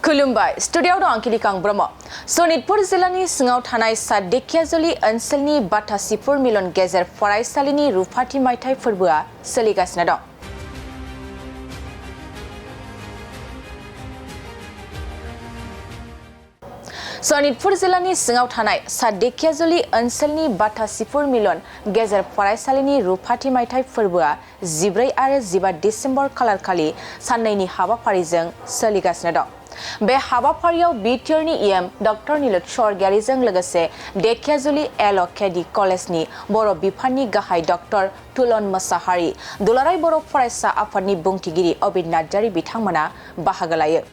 खुलुमबाय स्टुडियोआव दं आंखिलिकां ब्रह्म सनितपुर जिल्लानि सिङाव थानाय ढेकियाजुलि ओनसोलनि बाथासिपुर मिलन गेजेर फरायसालिनि रुफाथि मायथाइ फोरबोआ सोलिगासिनो दं। सनितपुर जिल्लानि सिङाव थानाय ढेकियाजुलि ओनसोलनि बाथासिपुर मिलन गेजेर फरायसालिनि रुफाथि मायथाइ फोरबोआ 14 आरो 15 डिसेम्बर खालारखालि साननैनि हाबाफारिजों सोलिगासिनो दं। बे हाबाफारियाव बिटिआरनि इएम डक्टर नीलत स्वर्गियारिजों लोगोसे ढेकियाजुलि एलकेडि कलेजनि बर' बिफाननि गाहाय डक्टर तुलन मोसाहारि, दुलाराय बर' फरायसा आफादनि बुंथिगिरि अबिद नार्जारी बिथांमोना बाहागो लायो।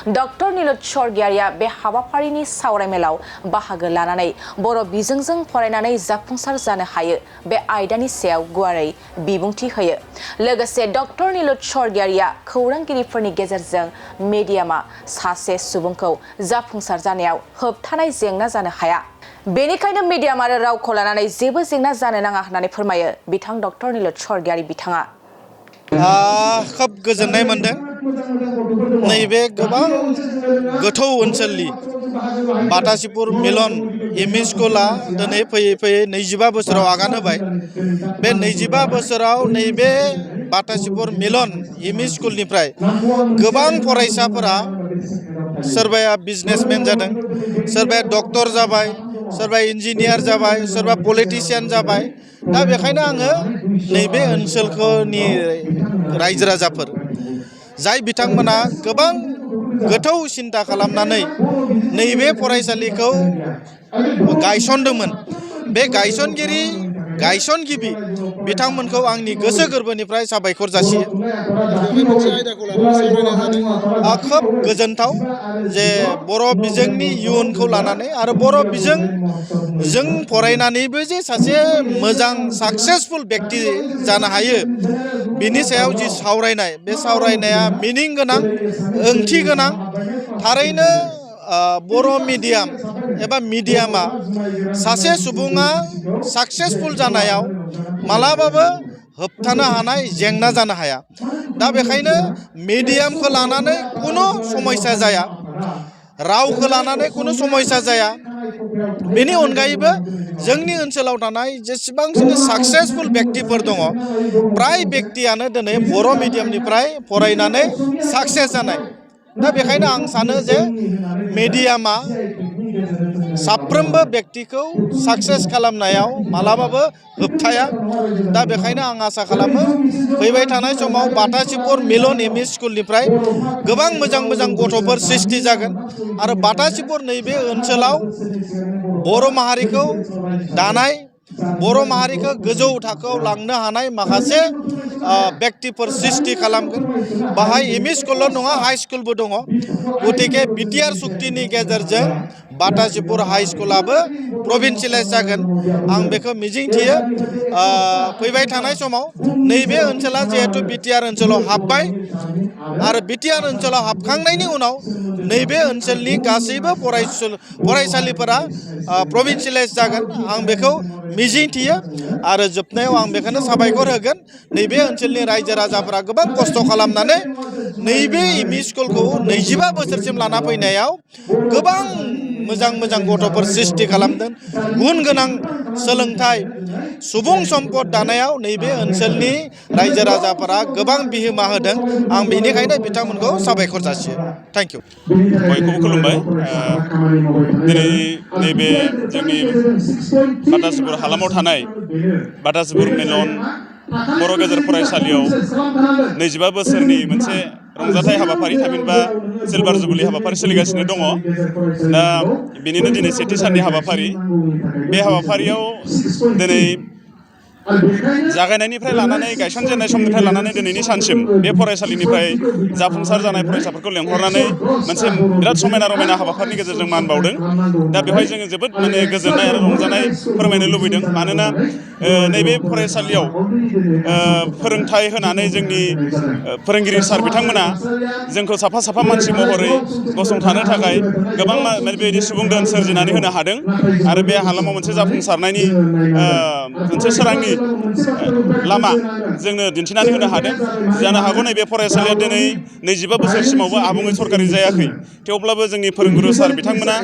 डक्टर नीलत स्वर्गियारिया बे हाबाफारिनि सावरायमेलाव बाहागो लानानै बर' बिजोंजों फरायनानै जाफुंसार जानो हायो बे आयदानि सायाव गुवारै बिबुंथि होयो। लोगोसे डक्टर नीलत स्वर्गियारिया खौरांगिरिफोरनि गेजेरजों मिडियामा सासे सुबुंखौ जाफुंसार जानायाव होबथानाय जेंना जानो हाया। बेनिखायनो मिडियाम आरो रावखौ लानानै जेबो जेंना जानो नाङा होननानै फोरमायो बिथां डक्टर नीलत स्वर्गियारि बिथाङा। खोब गोजोननाय मोनदों। नैबे गोबां गोथौ ओनसोलनि बाथासिपुर मिलन एमइ स्कुला दिनै फैयै फैयै 25 बोसोराव आगान होबाय। बे 25 बोसोराव नैबे बाथासिपुर मिलन एमइ स्कुलनिफ्राय गोबां फरायसाफोरा सोरबाया बिजनेसमेन जादों, सोरबाया डक्टर जाबाय, सोरबा इन्जिनियार जाबाय, सोरबा पलिटिशियान जाबाय। दा बेखायनो आङो नैबे ओनसोलनि रायजो राजाफोर जाय बिथांमोना गोबां गोथौ सिन्ता खालामनानै नैबे फरायसालिखौ गायसनदोंमोन, बे गायसनगिरि बिथांमोनखौ आंनि गोसो गोरबोनिफ्राय साबायखर जासियो। खोब गोजोनथाव जे बर' बिजोंनि इयुनखौ लानानै आरो बर' बिजोंजों फरायनानैबो जे सासे मोजां साक्सेसफुल बेक्ति जानो हायो बिनि सायाव जि सावरायनाय, बे सावरायनाया मिनिं गोनां, ओंथि गोनां। थारैनो बर' मिडियाम एबा मिडियामा सासे सुबुङा साक्सेसफुल जानायाव मालाबाबो होबथानो हानाय जेंना जानो हाया। दा बेखायनो मिडियामखौ लानानै खुनु समस्या जाया, रावखौ लानानै खुनु समस्या जाया। बेनि अनगायैबो जोंनि ओनसोलाव थानाय जेसेबांखिनि साक्सेसफुल बेक्तिफोर दङ, प्राय बेक्तियानो दिनै बर' मिडियामनिफ्राय फरायनानै साक्सेस जानाय। दा बेखायनो आं सानो जे मिडियामा साफ्रोमबो बेक्तिखौ साक्सेस खालामनायाव मालाबाबो होबथाया। दा बेखायनो आं आसा खालामो फैबाय थानाय समाव बाथासिपुर मिलन एमइ स्कुलनिफ्राय गोबां मोजां मोजां गथ'फोर सृष्टि जागोन आरो बाथासिपुर नैबे ओनसोलाव बर' माहारिखौ दानाय, बर' माहारिखौ गोजौ थाखोआव लांनो हानाय माखासे बेक्तिफोर सृष्टि खालामगोन। बाहाय एमइ स्कुलल' नङा, हाइ स्कुलबो दङ। गतिके बिटिआर सुक्तिनि गेजेरजों बाथासिपुर हाइ स्कुलाबो प्रभिन्सियेलाइज जागोन, आं बेखौ मिजिंथियो। फैबाय थानाय समाव नैबे ओनसोला जिहेतु बिटिआर ओनसोलाव हाबबाय आरो बिटिआर ओनसोलाव हाबखांनायनि उनाव नैबे ओनसोलनि गासैबो फरायसालिफोरा प्रभिन्सियेलाइज जागोन, आं बेखौ मिजिंथियो। आरो जोबनायाव आं बेखौनो साबायखर होगोन, नैबे ओनसोलनि रायजो राजाफोरा गोबां खस्थ' खालामनानै नैबे एमइ स्कुलखौ 25 बोसोरसिम लाना फैनायाव गोबां मोजां मोजां गथ'फोर सृष्टि खालामदों। गुन गोनां सोलोंथाइ, सुबुं सम्पद दानायाव नैबे ओनसोलनि रायजो राजाफोरा गोबां बिहोमा होदों। आं बेनिखायनो बिथांमोनखौ साबायखर जासियो। Thank you. बयखौबो खुलुमबाय। दिनै नैबे जोंनि बाथासिपुर हालामाव थानाय बाथासिपुर मिलन बर' गेजेर फरायसालियाव 25 बोसोरनि मोनसे रंजाथाइ हाबाफारि, थामहिनबा सिलभार जुबुलि हाबाफारि सोलिगासिनो दङ। दा बेनिनो दिनै सेथि साननि हाबाफारि। बे हाबाफारियाव दिनै जागायनायनिफ्राय लानानै गायसनजेननाय समनिफ्राय लानानै दिनैनि सानसिम बे फरायसालिनिफ्राय जाफुंसार जानाय फरायसाफोरखौ लेंहरनानै मोनसे बिराद समायना रमायना हाबाफारिनि गेजेरजों मान बावदों। दा बेवहाय जोङो जोबोद गोजोननाय आरो रंजानाय फोरमायनो लुबैदों। मानोना नैबे फरायसालियाव फोरोंथाइ होनानै जोंनि फोरोंगिरि सार बिथांमोना जोंखौ साफा साफा मानसि महरै गसंथानो थाखाय गोबां बेबायदि सुबुं दोन सोरजिनानै होनो हादों। आरो बे हालामाव मोनसे जाफुंसारनायनि मोनसे सोरांनि लामा जोंनो दिन्थिनानै होनो हादों। जानो हागौ नैबे फरायसालिया दिनै 25 बोसोरसिमावबो आबुङै सरकारि जायाखै, थेवब्लाबो जोंनि फोरोंगुरु सार बिथांमोना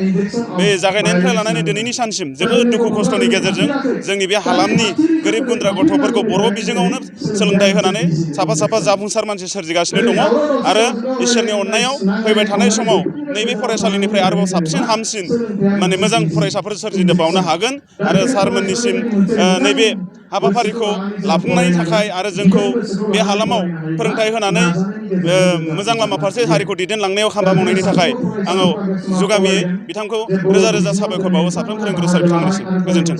बे जागायनायनिफ्राय लानानै दिनैनि सानसिम जोबोद दुखु खस्थ'नि गेजेरजों जोंनि बे हालामनि गोरिब गुन्द्रा गथ'फोरखौ बर' बिजोङावनो सोलोंथाइ होनानै साफा साफा जाफुंसार मानसि सोरजिगासिनो दङ आरो इसोरनि अननायाव फैबाय थानाय समाव नैबे फरायसालिनिफ्राय आरोबाव साबसिन हामसिन माने मोजां फरायसाफोर सोरजिबावनो हागोन आरो सारमोननिसिम नैबे हाबाफारिखौ लाफुंनायनि थाखाय आरो जोंखौ बे हालामाव फोरोंथाइ होनानै मोजां लामा फारसे हारिखौ दैदेनलांनायाव हाबा मावनायनि थाखाय आङो जुगामियै बिथांखौ रोजा रोजा साबायखर बावो साफ्रोम फोरोंगुरु सार बिथांमोननिसिम। गोजोन्थों।